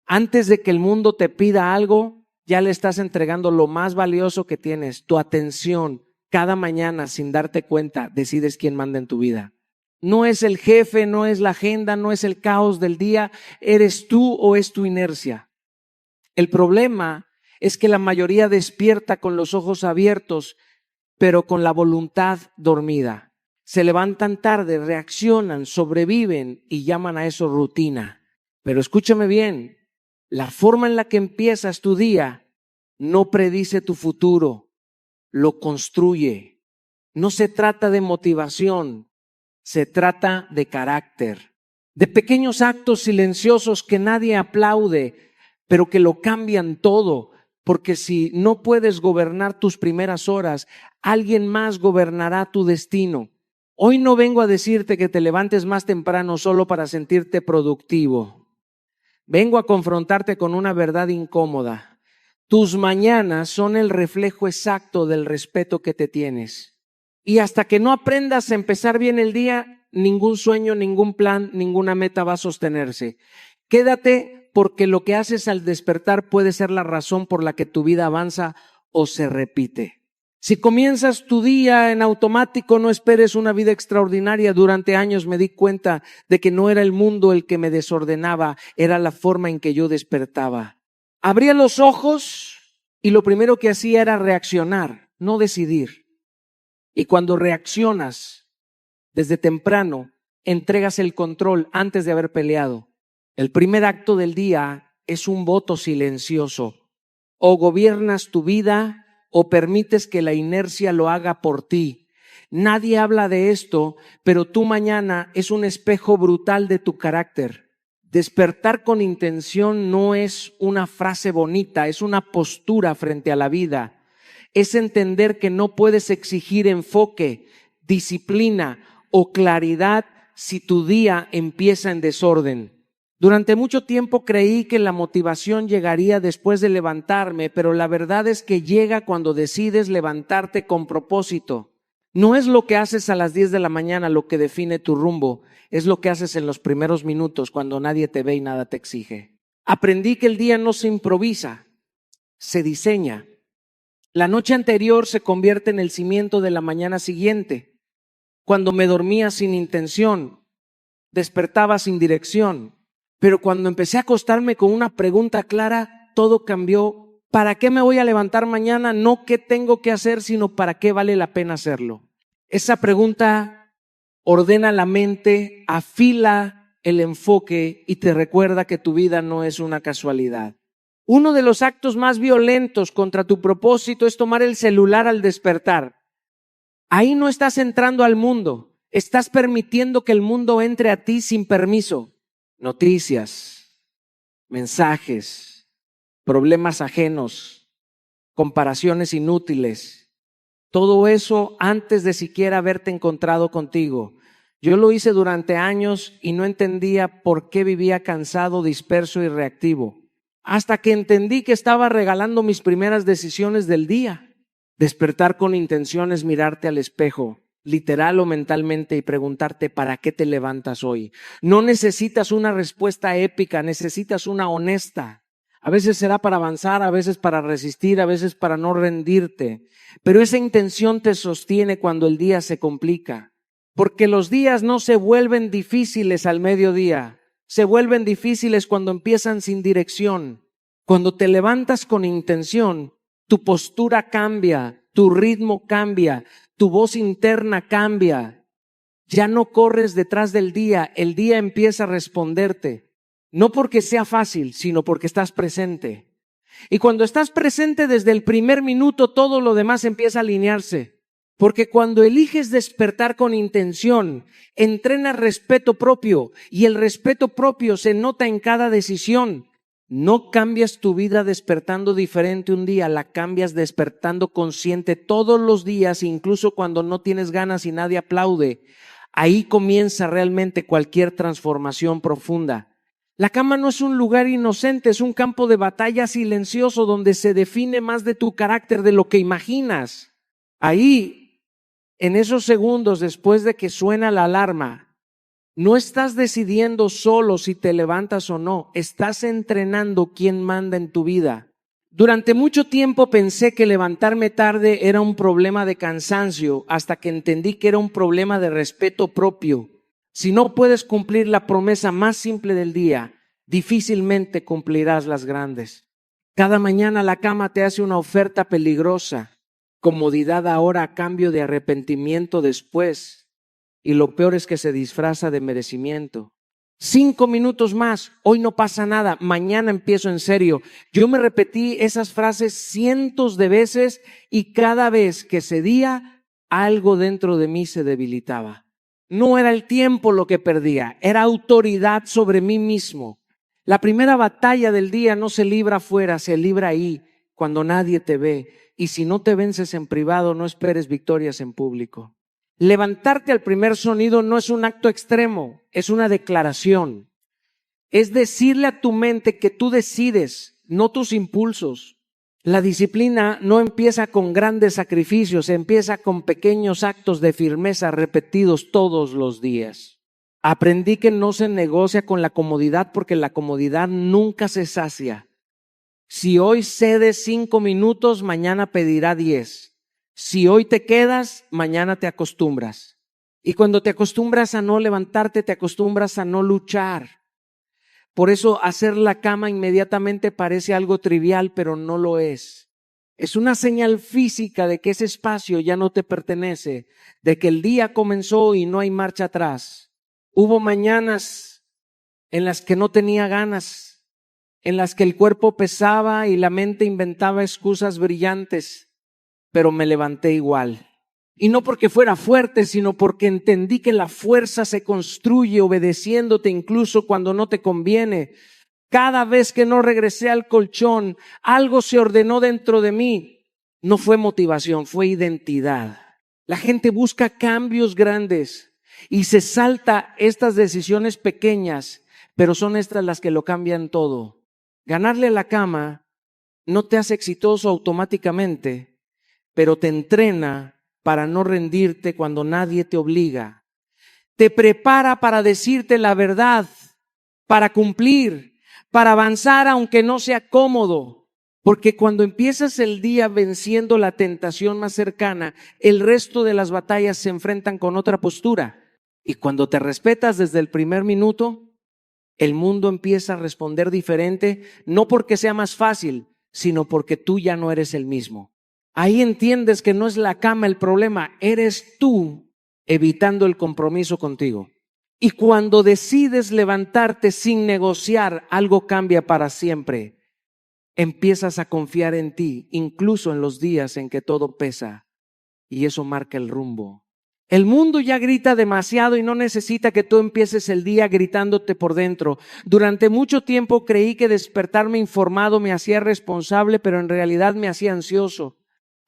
Antes de que el mundo te pida algo, ya le estás entregando lo más valioso que tienes, tu atención. Cada mañana, sin darte cuenta, decides quién manda en tu vida. No es el jefe, no es la agenda, no es el caos del día. ¿Eres tú o es tu inercia? El problema es que la mayoría despierta con los ojos abiertos, pero con la voluntad dormida. Se levantan tarde, reaccionan, sobreviven y llaman a eso rutina. Pero escúchame bien, la forma en la que empiezas tu día no predice tu futuro, lo construye. No se trata de motivación, se trata de carácter, de pequeños actos silenciosos que nadie aplaude, pero que lo cambian todo. Porque si no puedes gobernar tus primeras horas, alguien más gobernará tu destino. Hoy no vengo a decirte que te levantes más temprano solo para sentirte productivo. Vengo a confrontarte con una verdad incómoda. Tus mañanas son el reflejo exacto del respeto que te tienes. Y hasta que no aprendas a empezar bien el día, ningún sueño, ningún plan, ninguna meta va a sostenerse. Quédate porque lo que haces al despertar puede ser la razón por la que tu vida avanza o se repite. Si comienzas tu día en automático, no esperes una vida extraordinaria. Durante años me di cuenta de que no era el mundo el que me desordenaba, era la forma en que yo despertaba. Abría los ojos y lo primero que hacía era reaccionar, no decidir. Y cuando reaccionas desde temprano, entregas el control antes de haber peleado. El primer acto del día es un voto silencioso. O gobiernas tu vida o permites que la inercia lo haga por ti. Nadie habla de esto, pero tu mañana es un espejo brutal de tu carácter. Despertar con intención no es una frase bonita, es una postura frente a la vida. Es entender que no puedes exigir enfoque, disciplina o claridad si tu día empieza en desorden. Durante mucho tiempo creí que la motivación llegaría después de levantarme, pero la verdad es que llega cuando decides levantarte con propósito. No es lo que haces a las 10 de la mañana lo que define tu rumbo, es lo que haces en los primeros minutos cuando nadie te ve y nada te exige. Aprendí que el día no se improvisa, se diseña. La noche anterior se convierte en el cimiento de la mañana siguiente. Cuando me dormía sin intención, despertaba sin dirección. Pero cuando empecé a acostarme con una pregunta clara, todo cambió. ¿Para qué me voy a levantar mañana? No qué tengo que hacer, sino para qué vale la pena hacerlo. Esa pregunta ordena la mente, afila el enfoque y te recuerda que tu vida no es una casualidad. Uno de los actos más violentos contra tu propósito es tomar el celular al despertar. Ahí no estás entrando al mundo, estás permitiendo que el mundo entre a ti sin permiso. Noticias, mensajes, problemas ajenos, comparaciones inútiles, todo eso antes de siquiera haberte encontrado contigo. Yo lo hice durante años y no entendía por qué vivía cansado, disperso y reactivo. Hasta que entendí que estaba regalando mis primeras decisiones del día. Despertar con intención es mirarte al espejo, literal o mentalmente, y preguntarte ¿para qué te levantas hoy? No necesitas una respuesta épica, necesitas una honesta. A veces será para avanzar, a veces para resistir, a veces para no rendirte. Pero esa intención te sostiene cuando el día se complica. Porque los días no se vuelven difíciles al mediodía. Se vuelven difíciles cuando empiezan sin dirección. Cuando te levantas con intención, tu postura cambia, tu ritmo cambia, tu voz interna cambia. Ya no corres detrás del día, el día empieza a responderte. No porque sea fácil, sino porque estás presente. Y cuando estás presente desde el primer minuto, todo lo demás empieza a alinearse. Porque cuando eliges despertar con intención, entrenas respeto propio y el respeto propio se nota en cada decisión. No cambias tu vida despertando diferente un día, la cambias despertando consciente todos los días, incluso cuando no tienes ganas y nadie aplaude. Ahí comienza realmente cualquier transformación profunda. La cama no es un lugar inocente, es un campo de batalla silencioso donde se define más de tu carácter de lo que imaginas. Ahí, en esos segundos después de que suena la alarma, No estás decidiendo solo si te levantas o no, estás entrenando quién manda en tu vida. Durante mucho tiempo pensé que levantarme tarde era un problema de cansancio, hasta que entendí que era un problema de respeto propio. Si no puedes cumplir la promesa más simple del día, difícilmente cumplirás las grandes. Cada mañana la cama te hace una oferta peligrosa, comodidad ahora a cambio de arrepentimiento después. Y lo peor es que se disfraza de merecimiento. 5 minutos más, hoy no pasa nada, mañana empiezo en serio. Yo me repetí esas frases cientos de veces y cada vez que cedía, algo dentro de mí se debilitaba. No era el tiempo lo que perdía, era autoridad sobre mí mismo. La primera batalla del día no se libra afuera, se libra ahí, cuando nadie te ve. Y si no te vences en privado, no esperes victorias en público. Levantarte al primer sonido no es un acto extremo, es una declaración. Es decirle a tu mente que tú decides, no tus impulsos. La disciplina no empieza con grandes sacrificios, empieza con pequeños actos de firmeza repetidos todos los días. Aprendí que no se negocia con la comodidad porque la comodidad nunca se sacia. Si hoy cedes 5 minutos, mañana pedirá 10. Si hoy te quedas, mañana te acostumbras. Y cuando te acostumbras a no levantarte, te acostumbras a no luchar. Por eso hacer la cama inmediatamente parece algo trivial, pero no lo es. Es una señal física de que ese espacio ya no te pertenece, de que el día comenzó y no hay marcha atrás. Hubo mañanas en las que no tenía ganas, en las que el cuerpo pesaba y la mente inventaba excusas brillantes. Pero me levanté igual. Y no porque fuera fuerte, sino porque entendí que la fuerza se construye obedeciéndote incluso cuando no te conviene. Cada vez que no regresé al colchón, algo se ordenó dentro de mí. No fue motivación, fue identidad. La gente busca cambios grandes y se salta estas decisiones pequeñas, pero son estas las que lo cambian todo. Ganarle la cama no te hace exitoso automáticamente, pero te entrena para no rendirte cuando nadie te obliga. Te prepara para decirte la verdad, para cumplir, para avanzar aunque no sea cómodo. Porque cuando empiezas el día venciendo la tentación más cercana, el resto de las batallas se enfrentan con otra postura. Y cuando te respetas desde el primer minuto, el mundo empieza a responder diferente, no porque sea más fácil, sino porque tú ya no eres el mismo. Ahí entiendes que no es la cama el problema, eres tú evitando el compromiso contigo. Y cuando decides levantarte sin negociar, algo cambia para siempre. Empiezas a confiar en ti, incluso en los días en que todo pesa, y eso marca el rumbo. El mundo ya grita demasiado y no necesita que tú empieces el día gritándote por dentro. Durante mucho tiempo creí que despertarme informado me hacía responsable, pero en realidad me hacía ansioso.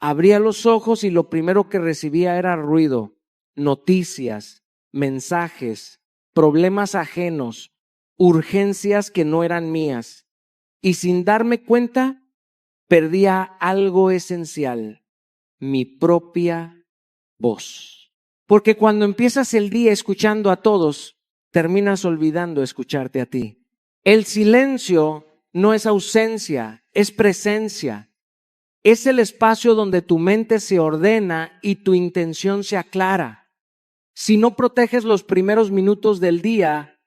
Abría los ojos y lo primero que recibía era ruido, noticias, mensajes, problemas ajenos, urgencias que no eran mías. Y sin darme cuenta, perdía algo esencial, mi propia voz. Porque cuando empiezas el día escuchando a todos, terminas olvidando escucharte a ti. El silencio no es ausencia, es presencia. Es el espacio donde tu mente se ordena y tu intención se aclara. Si no proteges los primeros minutos del día,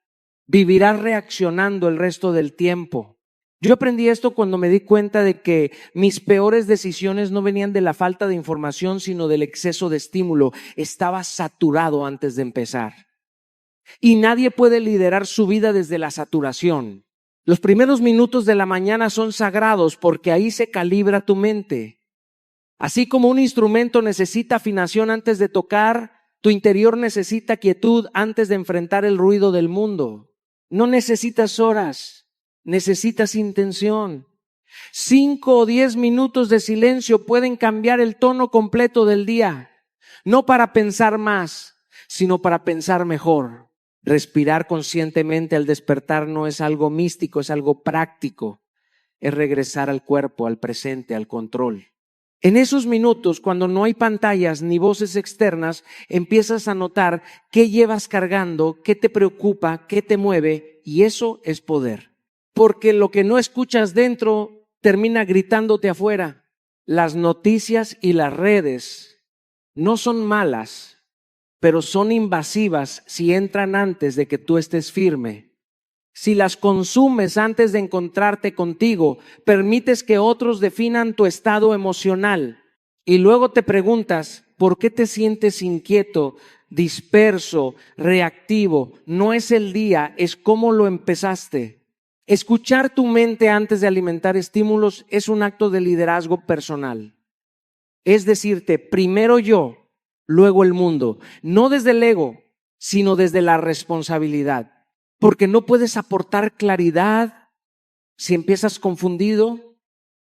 vivirás reaccionando el resto del tiempo. Yo aprendí esto cuando me di cuenta de que mis peores decisiones no venían de la falta de información, sino del exceso de estímulo. Estaba saturado antes de empezar. Y nadie puede liderar su vida desde la saturación. Los primeros minutos de la mañana son sagrados porque ahí se calibra tu mente. Así como un instrumento necesita afinación antes de tocar, tu interior necesita quietud antes de enfrentar el ruido del mundo. No necesitas horas, necesitas intención. 5 o 10 minutos de silencio pueden cambiar el tono completo del día. No para pensar más, sino para pensar mejor. Respirar conscientemente al despertar no es algo místico, es algo práctico. Es regresar al cuerpo, al presente, al control. En esos minutos, cuando no hay pantallas ni voces externas, empiezas a notar qué llevas cargando, qué te preocupa, qué te mueve, y eso es poder. Porque lo que no escuchas dentro termina gritándote afuera. Las noticias y las redes no son malas, pero son invasivas si entran antes de que tú estés firme. Si las consumes antes de encontrarte contigo, permites que otros definan tu estado emocional y luego te preguntas, ¿por qué te sientes inquieto, disperso, reactivo? No es el día, es cómo lo empezaste. Escuchar tu mente antes de alimentar estímulos es un acto de liderazgo personal. Es decirte, primero yo, luego el mundo. No desde el ego, sino desde la responsabilidad. Porque no puedes aportar claridad si empiezas confundido.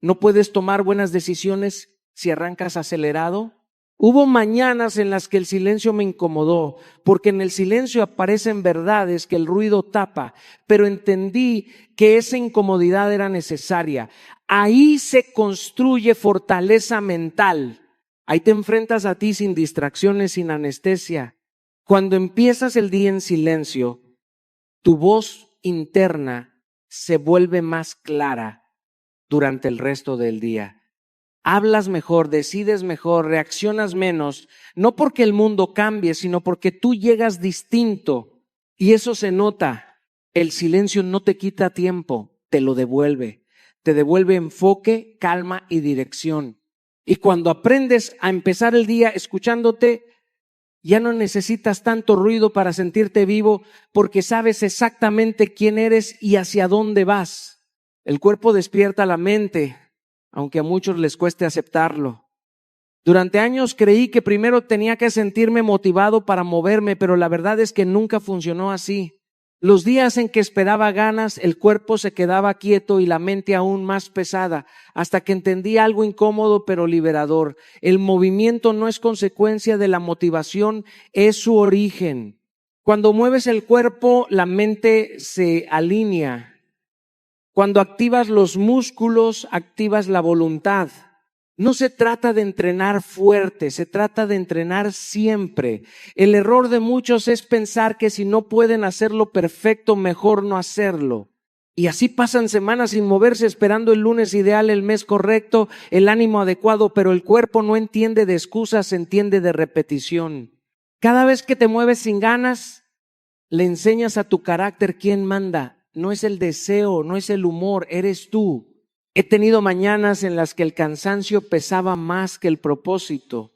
No puedes tomar buenas decisiones si arrancas acelerado. Hubo mañanas en las que el silencio me incomodó, porque en el silencio aparecen verdades que el ruido tapa, pero entendí que esa incomodidad era necesaria. Ahí se construye fortaleza mental. Ahí te enfrentas a ti sin distracciones, sin anestesia. Cuando empiezas el día en silencio, tu voz interna se vuelve más clara durante el resto del día. Hablas mejor, decides mejor, reaccionas menos, no porque el mundo cambie, sino porque tú llegas distinto. Y eso se nota. El silencio no te quita tiempo, te lo devuelve. Te devuelve enfoque, calma y dirección. Y cuando aprendes a empezar el día escuchándote, ya no necesitas tanto ruido para sentirte vivo porque sabes exactamente quién eres y hacia dónde vas. El cuerpo despierta la mente, aunque a muchos les cueste aceptarlo. Durante años creí que primero tenía que sentirme motivado para moverme, pero la verdad es que nunca funcionó así. Los días en que esperaba ganas, el cuerpo se quedaba quieto y la mente aún más pesada, hasta que entendí algo incómodo pero liberador. El movimiento no es consecuencia de la motivación, es su origen. Cuando mueves el cuerpo, la mente se alinea. Cuando activas los músculos, activas la voluntad. No se trata de entrenar fuerte, se trata de entrenar siempre. El error de muchos es pensar que si no pueden hacerlo perfecto, mejor no hacerlo. Y así pasan semanas sin moverse, esperando el lunes ideal, el mes correcto, el ánimo adecuado, pero el cuerpo no entiende de excusas, entiende de repetición. Cada vez que te mueves sin ganas, le enseñas a tu carácter quién manda. No es el deseo, no es el humor, eres tú. He tenido mañanas en las que el cansancio pesaba más que el propósito.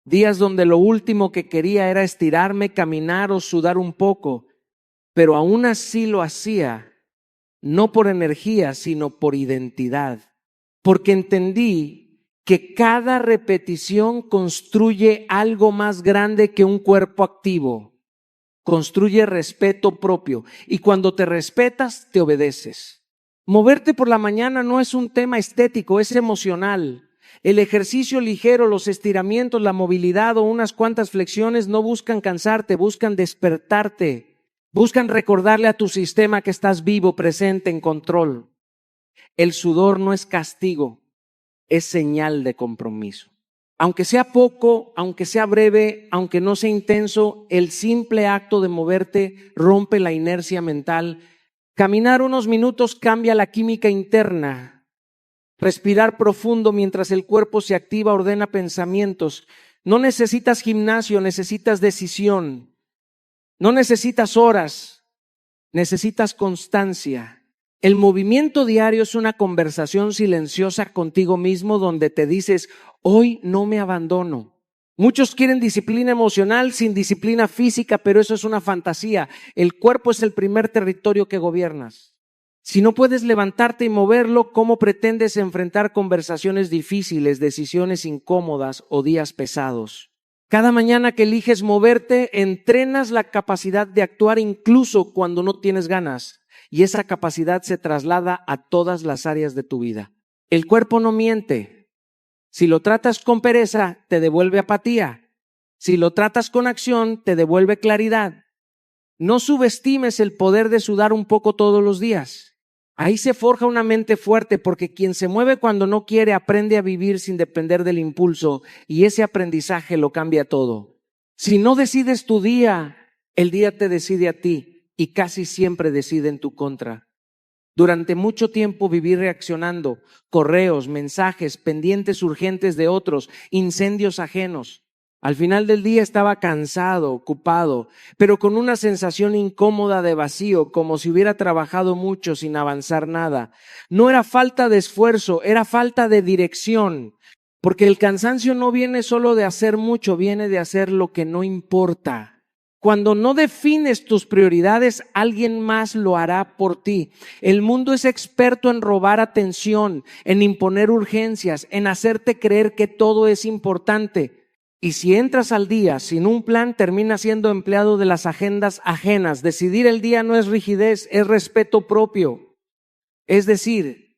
Días donde lo último que quería era estirarme, caminar o sudar un poco. Pero aún así lo hacía, no por energía, sino por identidad. Porque entendí que cada repetición construye algo más grande que un cuerpo activo. Construye respeto propio. Y cuando te respetas, te obedeces. Moverte por la mañana no es un tema estético, es emocional. El ejercicio ligero, los estiramientos, la movilidad o unas cuantas flexiones no buscan cansarte, buscan despertarte. Buscan recordarle a tu sistema que estás vivo, presente, en control. El sudor no es castigo, es señal de compromiso. Aunque sea poco, aunque sea breve, aunque no sea intenso, el simple acto de moverte rompe la inercia mental. Caminar unos minutos cambia la química interna. Respirar profundo mientras el cuerpo se activa ordena pensamientos. No necesitas gimnasio, necesitas decisión. No necesitas horas, necesitas constancia. El movimiento diario es una conversación silenciosa contigo mismo donde te dices, hoy no me abandono. Muchos quieren disciplina emocional sin disciplina física, pero eso es una fantasía. El cuerpo es el primer territorio que gobiernas. Si no puedes levantarte y moverlo, ¿cómo pretendes enfrentar conversaciones difíciles, decisiones incómodas o días pesados? Cada mañana que eliges moverte, entrenas la capacidad de actuar incluso cuando no tienes ganas. Y esa capacidad se traslada a todas las áreas de tu vida. El cuerpo no miente. Si lo tratas con pereza, te devuelve apatía. Si lo tratas con acción, te devuelve claridad. No subestimes el poder de sudar un poco todos los días. Ahí se forja una mente fuerte, porque quien se mueve cuando no quiere aprende a vivir sin depender del impulso, y ese aprendizaje lo cambia todo. Si no decides tu día, el día te decide a ti, y casi siempre decide en tu contra. Durante mucho tiempo viví reaccionando, correos, mensajes, pendientes urgentes de otros, incendios ajenos. Al final del día estaba cansado, ocupado, pero con una sensación incómoda de vacío, como si hubiera trabajado mucho sin avanzar nada. No era falta de esfuerzo, era falta de dirección, porque el cansancio no viene solo de hacer mucho, viene de hacer lo que no importa. Cuando no defines tus prioridades, alguien más lo hará por ti. El mundo es experto en robar atención, en imponer urgencias, en hacerte creer que todo es importante. Y si entras al día sin un plan, terminas siendo empleado de las agendas ajenas. Decidir el día no es rigidez, es respeto propio. Es decir,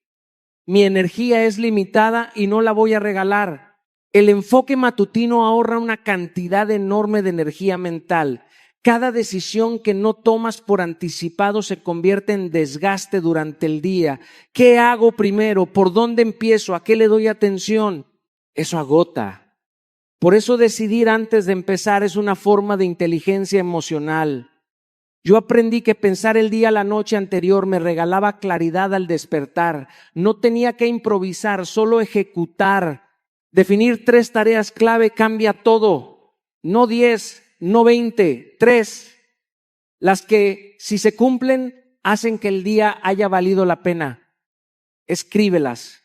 mi energía es limitada y no la voy a regalar. El enfoque matutino ahorra una cantidad enorme de energía mental. Cada decisión que no tomas por anticipado se convierte en desgaste durante el día. ¿Qué hago primero? ¿Por dónde empiezo? ¿A qué le doy atención? Eso agota. Por eso decidir antes de empezar es una forma de inteligencia emocional. Yo aprendí que pensar el día la noche anterior me regalaba claridad al despertar. No tenía que improvisar, solo ejecutar. Definir 3 tareas clave cambia todo. No 10, no 20, 3. Las que, si se cumplen, hacen que el día haya valido la pena. Escríbelas,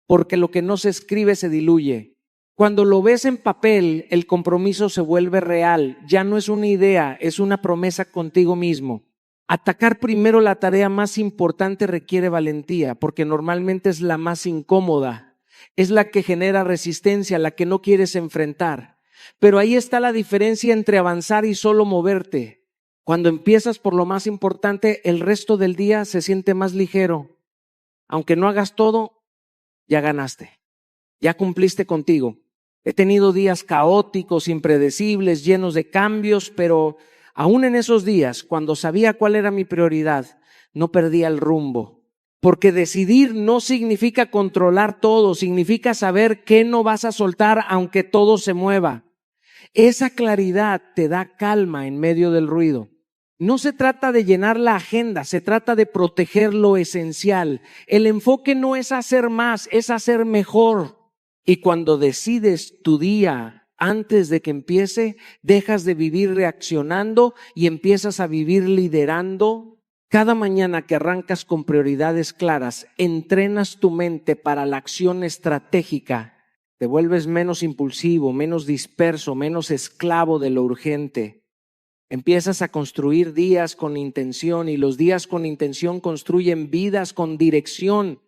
porque lo que no se escribe se diluye. Cuando lo ves en papel, el compromiso se vuelve real. Ya no es una idea, es una promesa contigo mismo. Atacar primero la tarea más importante requiere valentía, porque normalmente es la más incómoda. Es la que genera resistencia, la que no quieres enfrentar. Pero ahí está la diferencia entre avanzar y solo moverte. Cuando empiezas por lo más importante, el resto del día se siente más ligero. Aunque no hagas todo, ya ganaste. Ya cumpliste contigo. He tenido días caóticos, impredecibles, llenos de cambios, pero aún en esos días, cuando sabía cuál era mi prioridad, no perdía el rumbo. Porque decidir no significa controlar todo, significa saber qué no vas a soltar aunque todo se mueva. Esa claridad te da calma en medio del ruido. No se trata de llenar la agenda, se trata de proteger lo esencial. El enfoque no es hacer más, es hacer mejor. Y cuando decides tu día antes de que empiece, dejas de vivir reaccionando y empiezas a vivir liderando. Cada mañana que arrancas con prioridades claras, entrenas tu mente para la acción estratégica. Te vuelves menos impulsivo, menos disperso, menos esclavo de lo urgente. Empiezas a construir días con intención, y los días con intención construyen vidas con dirección.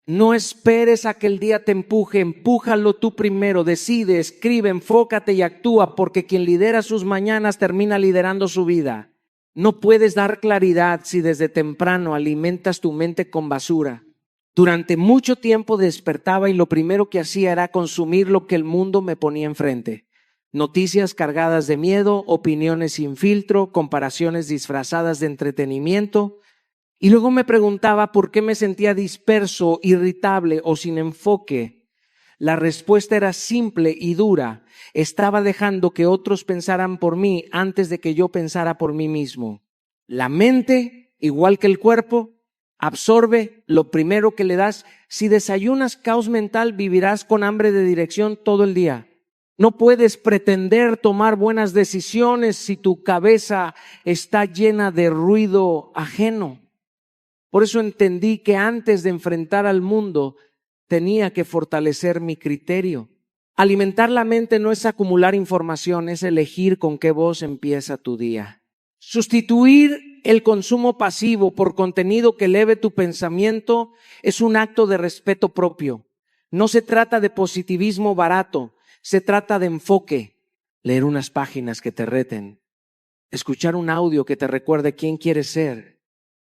No esperes a que el día te empuje, empújalo tú primero, decide, escribe, enfócate y actúa, porque quien lidera sus mañanas termina liderando su vida. No puedes dar claridad si desde temprano alimentas tu mente con basura. Durante mucho tiempo despertaba y lo primero que hacía era consumir lo que el mundo me ponía enfrente. Noticias cargadas de miedo, opiniones sin filtro, comparaciones disfrazadas de entretenimiento. Y luego me preguntaba por qué me sentía disperso, irritable o sin enfoque. La respuesta era simple y dura. Estaba dejando que otros pensaran por mí antes de que yo pensara por mí mismo. La mente, igual que el cuerpo, absorbe lo primero que le das. Si desayunas caos mental, vivirás con hambre de dirección todo el día. No puedes pretender tomar buenas decisiones si tu cabeza está llena de ruido ajeno. Por eso entendí que antes de enfrentar al mundo, tenía que fortalecer mi criterio. Alimentar la mente no es acumular información, es elegir con qué voz empieza tu día. Sustituir el consumo pasivo por contenido que eleve tu pensamiento es un acto de respeto propio. No se trata de positivismo barato, se trata de enfoque. Leer unas páginas que te reten, escuchar un audio que te recuerde quién quieres ser,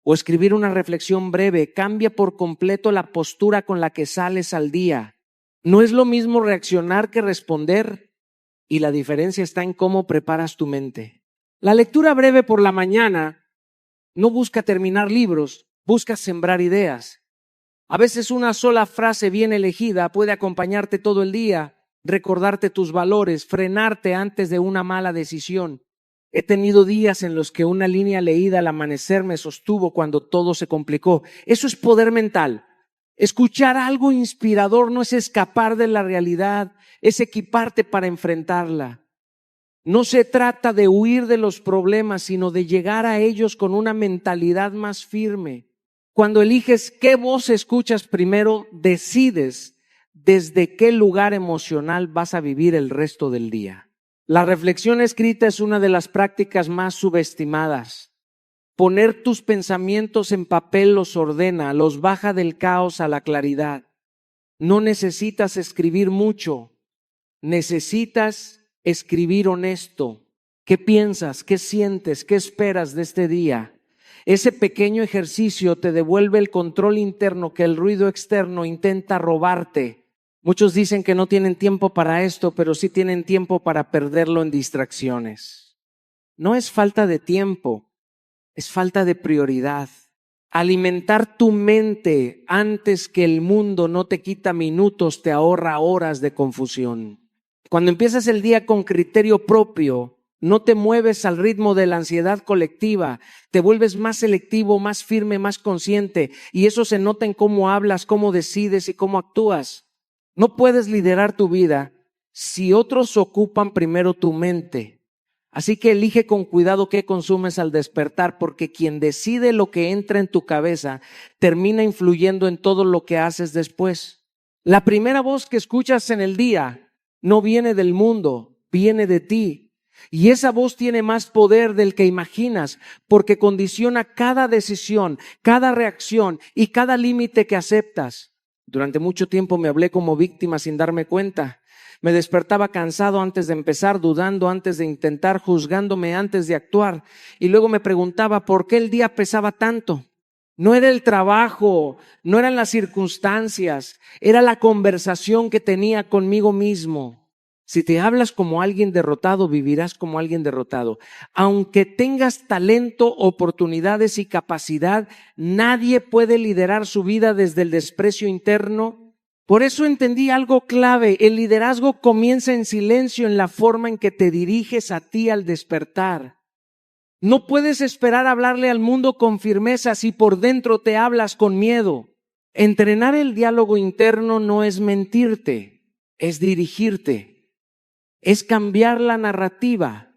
o escribir una reflexión breve. Cambia por completo la postura con la que sales al día. No es lo mismo reaccionar que responder, y la diferencia está en cómo preparas tu mente. La lectura breve por la mañana no busca terminar libros, buscas sembrar ideas. A veces una sola frase bien elegida puede acompañarte todo el día, recordarte tus valores, frenarte antes de una mala decisión. He tenido días en los que una línea leída al amanecer me sostuvo cuando todo se complicó. Eso es poder mental. Escuchar algo inspirador no es escapar de la realidad, es equiparte para enfrentarla. No se trata de huir de los problemas, sino de llegar a ellos con una mentalidad más firme. Cuando eliges qué voz escuchas primero, decides desde qué lugar emocional vas a vivir el resto del día. La reflexión escrita es una de las prácticas más subestimadas. Poner tus pensamientos en papel los ordena, los baja del caos a la claridad. No necesitas escribir mucho, necesitas escribir honesto. ¿Qué piensas? ¿Qué sientes? ¿Qué esperas de este día? Ese pequeño ejercicio te devuelve el control interno que el ruido externo intenta robarte. Muchos dicen que no tienen tiempo para esto, pero sí tienen tiempo para perderlo en distracciones. No es falta de tiempo, es falta de prioridad. Alimentar tu mente antes que el mundo no te quita minutos, te ahorra horas de confusión. Cuando empiezas el día con criterio propio, no te mueves al ritmo de la ansiedad colectiva, te vuelves más selectivo, más firme, más consciente, y eso se nota en cómo hablas, cómo decides y cómo actúas. No puedes liderar tu vida si otros ocupan primero tu mente. Así que elige con cuidado qué consumes al despertar, porque quien decide lo que entra en tu cabeza termina influyendo en todo lo que haces después. La primera voz que escuchas en el día no viene del mundo, viene de ti. Y esa voz tiene más poder del que imaginas, porque condiciona cada decisión, cada reacción y cada límite que aceptas. Durante mucho tiempo me hablé como víctima sin darme cuenta. Me despertaba cansado antes de empezar, dudando antes de intentar, juzgándome antes de actuar. Y luego me preguntaba por qué el día pesaba tanto. No era el trabajo, no eran las circunstancias, era la conversación que tenía conmigo mismo. Si te hablas como alguien derrotado, vivirás como alguien derrotado. Aunque tengas talento, oportunidades y capacidad, nadie puede liderar su vida desde el desprecio interno. Por eso entendí algo clave. El liderazgo comienza en silencio, en la forma en que te diriges a ti al despertar. No puedes esperar hablarle al mundo con firmeza si por dentro te hablas con miedo. Entrenar el diálogo interno no es mentirte, es dirigirte. Es cambiar la narrativa.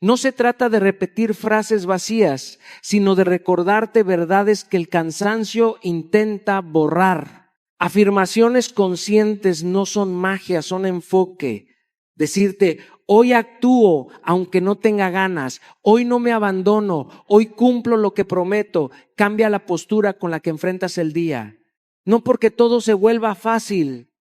No se trata de repetir frases vacías, sino de recordarte verdades que el cansancio intenta borrar. Afirmaciones conscientes no son magia, son enfoque. Decirte, hoy actúo aunque no tenga ganas, hoy no me abandono, hoy cumplo lo que prometo, cambia la postura con la que enfrentas el día. No porque todo se vuelva fácil,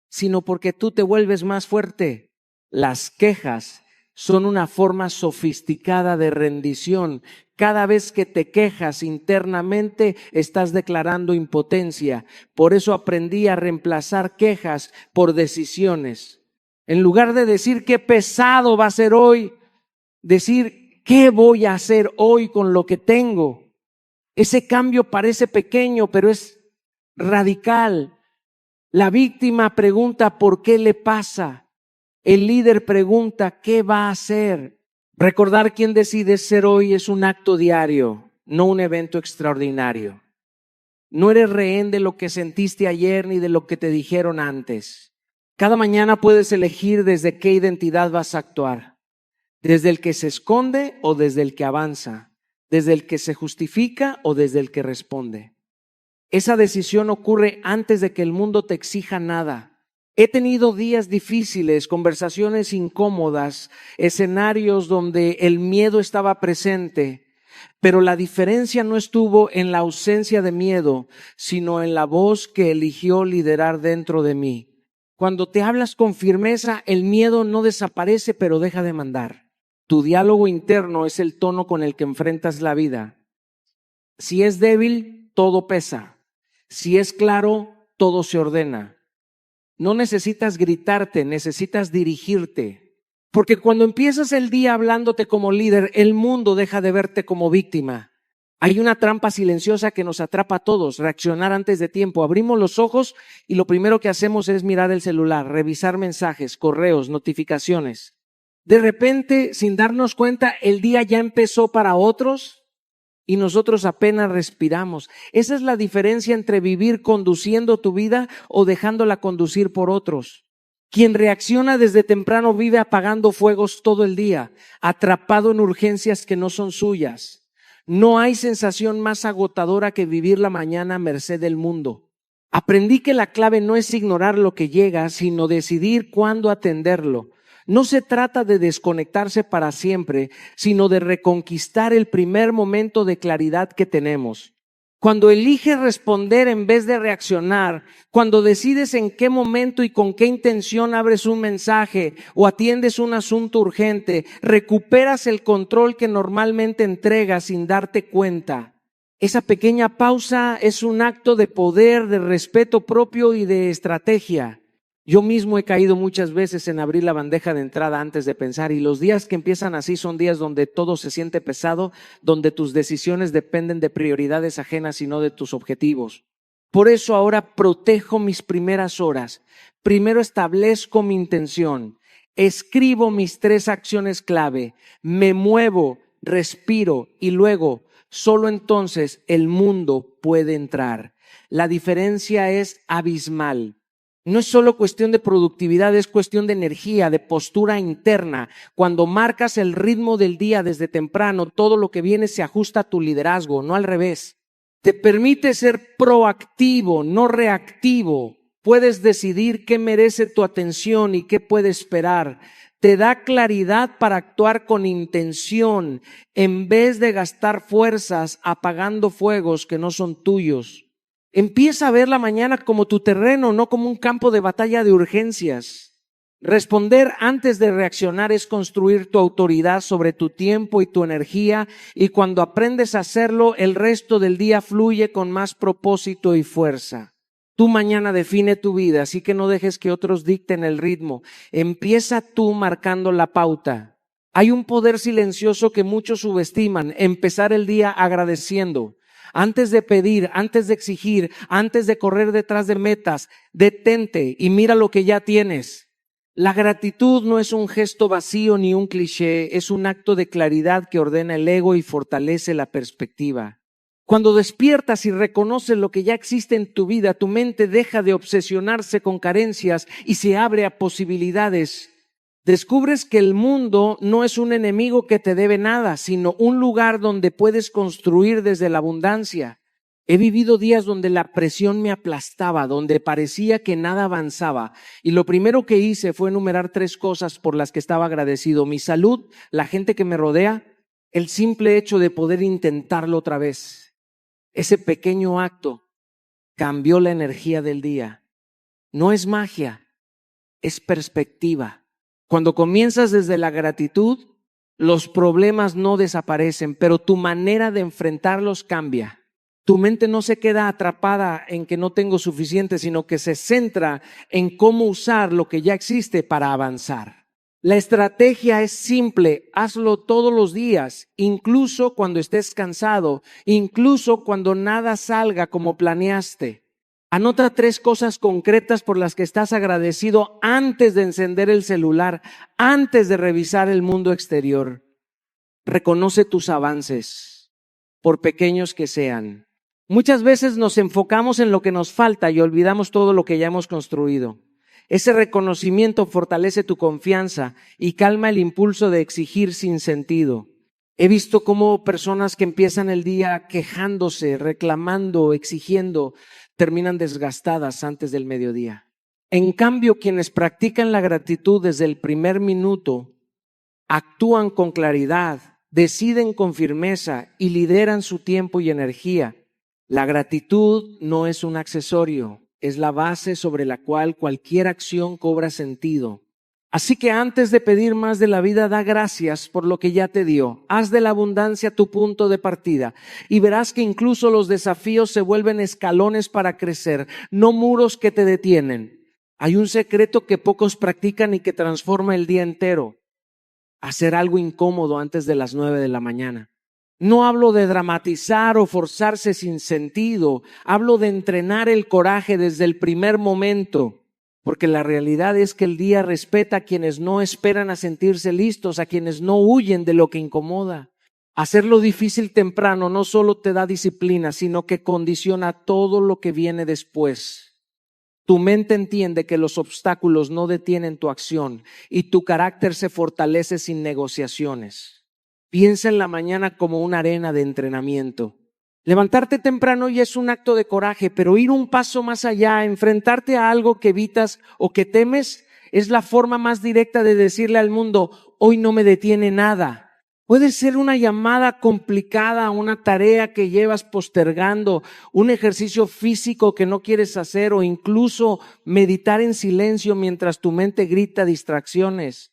sino porque tú te vuelves más fuerte. Las quejas son una forma sofisticada de rendición. Cada vez que te quejas internamente, estás declarando impotencia. Por eso aprendí a reemplazar quejas por decisiones. En lugar de decir qué pesado va a ser hoy, decir qué voy a hacer hoy con lo que tengo. Ese cambio parece pequeño, pero es radical. La víctima pregunta por qué le pasa. El líder pregunta qué va a hacer. Recordar quién decides ser hoy es un acto diario, no un evento extraordinario. No eres rehén de lo que sentiste ayer ni de lo que te dijeron antes. Cada mañana puedes elegir desde qué identidad vas a actuar. Desde el que se esconde o desde el que avanza. Desde el que se justifica o desde el que responde. Esa decisión ocurre antes de que el mundo te exija nada. He tenido días difíciles, conversaciones incómodas, escenarios donde el miedo estaba presente, pero la diferencia no estuvo en la ausencia de miedo, sino en la voz que eligió liderar dentro de mí. Cuando te hablas con firmeza, el miedo no desaparece, pero deja de mandar. Tu diálogo interno es el tono con el que enfrentas la vida. Si es débil, todo pesa. Si es claro, todo se ordena. No necesitas gritarte, necesitas dirigirte. Porque cuando empiezas el día hablándote como líder, el mundo deja de verte como víctima. Hay una trampa silenciosa que nos atrapa a todos, reaccionar antes de tiempo. Abrimos los ojos y lo primero que hacemos es mirar el celular, revisar mensajes, correos, notificaciones. De repente, sin darnos cuenta, el día ya empezó para otros y nosotros apenas respiramos. Esa es la diferencia entre vivir conduciendo tu vida o dejándola conducir por otros. Quien reacciona desde temprano vive apagando fuegos todo el día, atrapado en urgencias que no son suyas. No hay sensación más agotadora que vivir la mañana a merced del mundo. Aprendí que la clave no es ignorar lo que llega, sino decidir cuándo atenderlo. No se trata de desconectarse para siempre, sino de reconquistar el primer momento de claridad que tenemos. Cuando eliges responder en vez de reaccionar, cuando decides en qué momento y con qué intención abres un mensaje o atiendes un asunto urgente, recuperas el control que normalmente entregas sin darte cuenta. Esa pequeña pausa es un acto de poder, de respeto propio y de estrategia. Yo mismo he caído muchas veces en abrir la bandeja de entrada antes de pensar, y los días que empiezan así son días donde todo se siente pesado, donde tus decisiones dependen de prioridades ajenas y no de tus objetivos. Por eso ahora protejo mis primeras horas. Primero establezco mi intención, escribo mis 3 acciones clave, me muevo, respiro y luego, solo entonces el mundo puede entrar. La diferencia es abismal. No es solo cuestión de productividad, es cuestión de energía, de postura interna. Cuando marcas el ritmo del día desde temprano, todo lo que viene se ajusta a tu liderazgo, no al revés. Te permite ser proactivo, no reactivo. Puedes decidir qué merece tu atención y qué puede esperar. Te da claridad para actuar con intención en vez de gastar fuerzas apagando fuegos que no son tuyos. Empieza a ver la mañana como tu terreno, no como un campo de batalla de urgencias. Responder antes de reaccionar es construir tu autoridad sobre tu tiempo y tu energía, y cuando aprendes a hacerlo, el resto del día fluye con más propósito y fuerza. Tu mañana define tu vida, así que no dejes que otros dicten el ritmo. Empieza tú marcando la pauta. Hay un poder silencioso que muchos subestiman: empezar el día agradeciendo. Antes de pedir, antes de exigir, antes de correr detrás de metas, detente y mira lo que ya tienes. La gratitud no es un gesto vacío ni un cliché, es un acto de claridad que ordena el ego y fortalece la perspectiva. Cuando despiertas y reconoces lo que ya existe en tu vida, tu mente deja de obsesionarse con carencias y se abre a posibilidades. Descubres que el mundo no es un enemigo que te debe nada, sino un lugar donde puedes construir desde la abundancia. He vivido días donde la presión me aplastaba, donde parecía que nada avanzaba, y lo primero que hice fue enumerar 3 cosas por las que estaba agradecido: mi salud, la gente que me rodea, el simple hecho de poder intentarlo otra vez. Ese pequeño acto cambió la energía del día. No es magia, es perspectiva. Cuando comienzas desde la gratitud, los problemas no desaparecen, pero tu manera de enfrentarlos cambia. Tu mente no se queda atrapada en que no tengo suficiente, sino que se centra en cómo usar lo que ya existe para avanzar. La estrategia es simple: hazlo todos los días, incluso cuando estés cansado, incluso cuando nada salga como planeaste. Anota 3 cosas concretas por las que estás agradecido antes de encender el celular, antes de revisar el mundo exterior. Reconoce tus avances, por pequeños que sean. Muchas veces nos enfocamos en lo que nos falta y olvidamos todo lo que ya hemos construido. Ese reconocimiento fortalece tu confianza y calma el impulso de exigir sin sentido. He visto cómo personas que empiezan el día quejándose, reclamando, exigiendo, terminan desgastadas antes del mediodía. En cambio, quienes practican la gratitud desde el primer minuto, actúan con claridad, deciden con firmeza y lideran su tiempo y energía. La gratitud no es un accesorio, es la base sobre la cual cualquier acción cobra sentido. Así que antes de pedir más de la vida, da gracias por lo que ya te dio. Haz de la abundancia tu punto de partida y verás que incluso los desafíos se vuelven escalones para crecer, no muros que te detienen. Hay un secreto que pocos practican y que transforma el día entero: hacer algo incómodo antes de las 9 de la mañana. No hablo de dramatizar o forzarse sin sentido. Hablo de entrenar el coraje desde el primer momento. Porque la realidad es que el día respeta a quienes no esperan a sentirse listos, a quienes no huyen de lo que incomoda. Hacerlo difícil temprano no solo te da disciplina, sino que condiciona todo lo que viene después. Tu mente entiende que los obstáculos no detienen tu acción y tu carácter se fortalece sin negociaciones. Piensa en la mañana como una arena de entrenamiento. Levantarte temprano ya es un acto de coraje, pero ir un paso más allá, enfrentarte a algo que evitas o que temes, es la forma más directa de decirle al mundo, hoy no me detiene nada. Puede ser una llamada complicada, una tarea que llevas postergando, un ejercicio físico que no quieres hacer o incluso meditar en silencio mientras tu mente grita distracciones.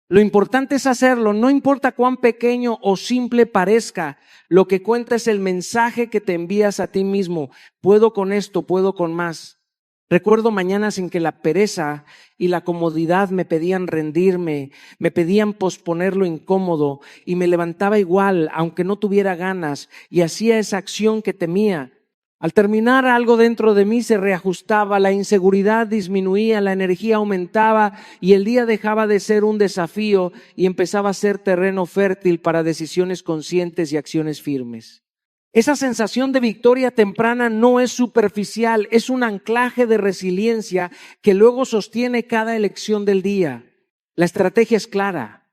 Lo importante es hacerlo, no importa cuán pequeño o simple parezca, lo que cuenta es el mensaje que te envías a ti mismo. Puedo con esto, puedo con más. Recuerdo mañanas en que la pereza y la comodidad me pedían rendirme, me pedían posponer lo incómodo y me levantaba igual, aunque no tuviera ganas, y hacía esa acción que temía. Al terminar, algo dentro de mí se reajustaba, la inseguridad disminuía, la energía aumentaba y el día dejaba de ser un desafío y empezaba a ser terreno fértil para decisiones conscientes y acciones firmes. Esa sensación de victoria temprana no es superficial, es un anclaje de resiliencia que luego sostiene cada elección del día. La estrategia es clara.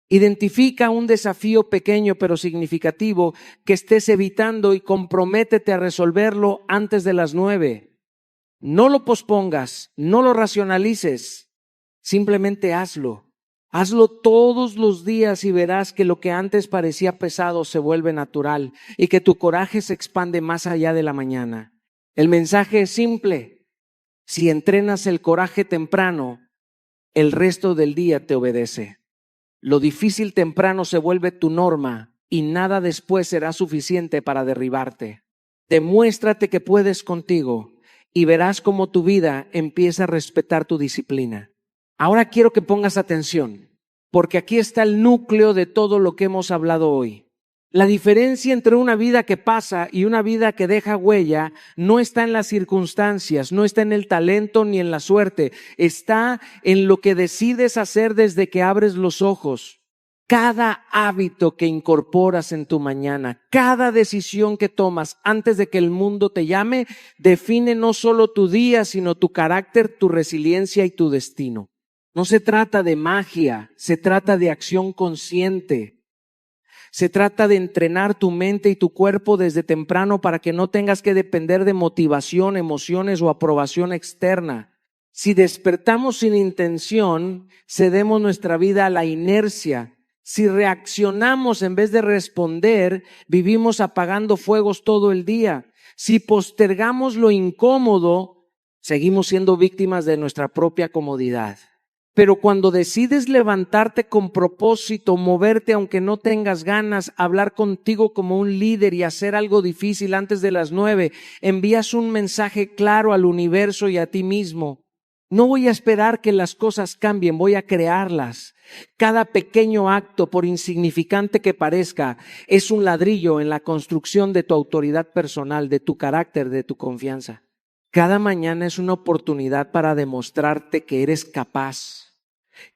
Identifica un desafío pequeño pero significativo que estés evitando y comprométete a resolverlo antes de las 9. No lo pospongas, no lo racionalices, simplemente hazlo. Hazlo todos los días y verás que lo que antes parecía pesado se vuelve natural y que tu coraje se expande más allá de la mañana. El mensaje es simple. Si entrenas el coraje temprano, el resto del día te obedece. Lo difícil temprano se vuelve tu norma y nada después será suficiente para derribarte. Demuéstrate que puedes contigo y verás cómo tu vida empieza a respetar tu disciplina. Ahora quiero que pongas atención, porque aquí está el núcleo de todo lo que hemos hablado hoy. La diferencia entre una vida que pasa y una vida que deja huella no está en las circunstancias, no está en el talento ni en la suerte, está en lo que decides hacer desde que abres los ojos. Cada hábito que incorporas en tu mañana, cada decisión que tomas antes de que el mundo te llame, define no solo tu día, sino tu carácter, tu resiliencia y tu destino. No se trata de magia, se trata de acción consciente. Se trata de entrenar tu mente y tu cuerpo desde temprano para que no tengas que depender de motivación, emociones o aprobación externa. Si despertamos sin intención, cedemos nuestra vida a la inercia. Si reaccionamos en vez de responder, vivimos apagando fuegos todo el día. Si postergamos lo incómodo, seguimos siendo víctimas de nuestra propia comodidad. Pero cuando decides levantarte con propósito, moverte aunque no tengas ganas, hablar contigo como un líder y hacer algo difícil antes de las 9, envías un mensaje claro al universo y a ti mismo. No voy a esperar que las cosas cambien, voy a crearlas. Cada pequeño acto, por insignificante que parezca, es un ladrillo en la construcción de tu autoridad personal, de tu carácter, de tu confianza. Cada mañana es una oportunidad para demostrarte que eres capaz,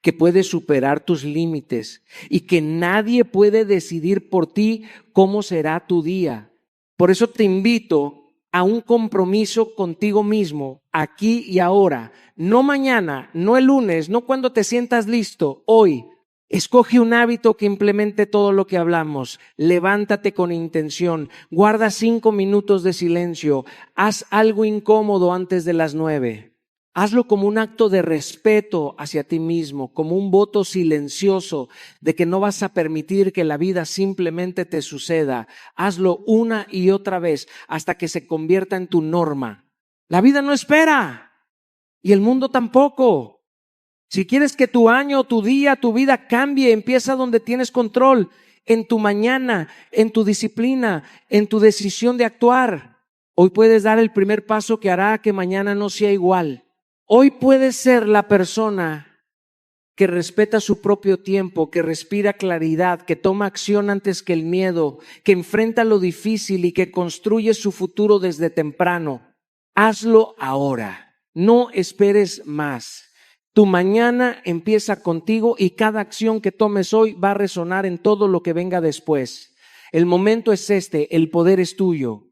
que puedes superar tus límites y que nadie puede decidir por ti cómo será tu día. Por eso te invito a un compromiso contigo mismo, aquí y ahora. No mañana, no el lunes, no cuando te sientas listo, hoy. Escoge un hábito que implemente todo lo que hablamos. Levántate con intención. Guarda 5 minutos de silencio. Haz algo incómodo antes de las 9. Hazlo como un acto de respeto hacia ti mismo, como un voto silencioso de que no vas a permitir que la vida simplemente te suceda. Hazlo una y otra vez hasta que se convierta en tu norma. La vida no espera y el mundo tampoco. Si quieres que tu año, tu día, tu vida cambie, empieza donde tienes control, en tu mañana, en tu disciplina, en tu decisión de actuar. Hoy puedes dar el primer paso que hará que mañana no sea igual. Hoy puedes ser la persona que respeta su propio tiempo, que respira claridad, que toma acción antes que el miedo, que enfrenta lo difícil y que construye su futuro desde temprano. Hazlo ahora. No esperes más. Tu mañana empieza contigo y cada acción que tomes hoy va a resonar en todo lo que venga después. El momento es este, el poder es tuyo.